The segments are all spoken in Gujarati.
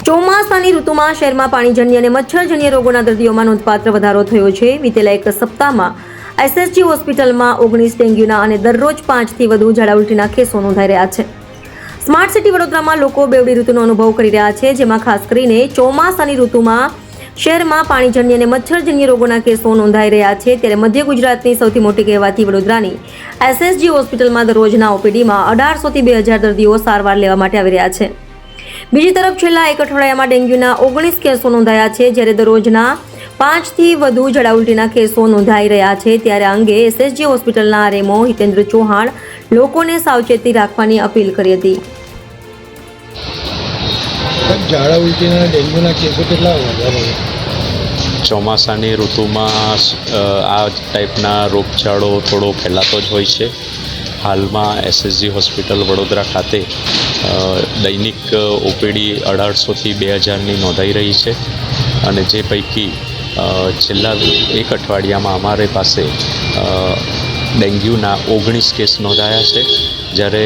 ચોમાસાની ઋતુમાં શહેરમાં પાણીજન્ય અને મચ્છરજન્ય રોગોના દર્દીઓમાં નોંધપાત્ર વધારો થયો છે। વિતેલા એક સપ્તાહમાં એસએસજી હોસ્પિટલમાં 19 ડેન્ગ્યુના અને દરરોજ 5થી વધુ ઝાડા ઉલટીના કેસો નોંધાઈ રહ્યા છે। સ્માર્ટ સિટી વડોદરામાં લોકો બેવડી ઋતુનો અનુભવ કરી રહ્યા છે, જેમાં ખાસ કરીને ચોમાસાની ઋતુમાં શહેરમાં પાણીજન્ય અને મચ્છરજન્ય રોગોના કેસો નોંધાઈ રહ્યા છે। ત્યારે મધ્ય ગુજરાતની સૌથી મોટી કહેવાતી વડોદરાની એસએસજી હોસ્પિટલમાં દરરોજના ઓપીડીમાં 1800 થી 2000 દર્દીઓ સારવાર લેવા માટે આવી રહ્યા છે। બીજી તરફ છેલ્લા એક અઠવાડિયામાં ડેન્ગ્યુના 19 કેસો નોંધાયા છે, જ્યારે દરરોજના 5થી વધુ ઝાડા ઉલટીના કેસો નોંધાઈ રહ્યા છે। ત્યારે આ અંગે એસએસજી હોસ્પિટલના આરએમઓ હિતેન્દ્ર ચૌહાણ લોકોને સાવચેતી રાખવાની અપીલ કરી હતી। ઝાડા ઉલટીના ડેન્ગ્યુના કેસો કેટલા વધારે છે? ચોમાસાની ઋતુમાં આ ટાઈપના રોગચાળો થોડો ફેલાતો જ હોય છે। હાલમાં એસએસજી હોસ્પિટલ વડોદરા ખાતે દૈનિક ઓપીડી 1800થી 2000ની નોંધાઈ રહી છે, અને જે પૈકી છેલ્લા એક અઠવાડિયામાં અમારી પાસે ડેન્ગ્યુના 19 કેસ નોંધાયા છે, જ્યારે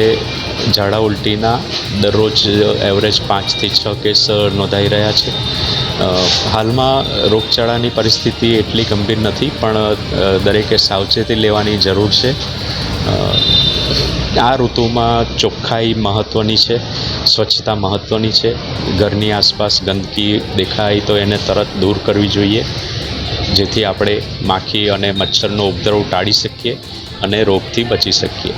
ઝાડા ઉલટીના દરરોજ એવરેજ 5થી 6 કેસ નોંધાઈ રહ્યા છે। હાલમાં રોગચાળાની પરિસ્થિતિ એટલી ગંભીર નથી, પણ દરેકે સાવચેતી લેવાની જરૂર છે। આ ઋતુમાં ચોખ્ખાઈ મહત્ત્વની છે, સ્વચ્છતા મહત્ત્વની છે। ઘરની આસપાસ ગંદકી દેખાય તો એને તરત દૂર કરવી જોઈએ, જેથી આપણે માખી અને મચ્છરનો ઉપદ્રવ ટાળી શકીએ અને રોગથી બચી શકીએ।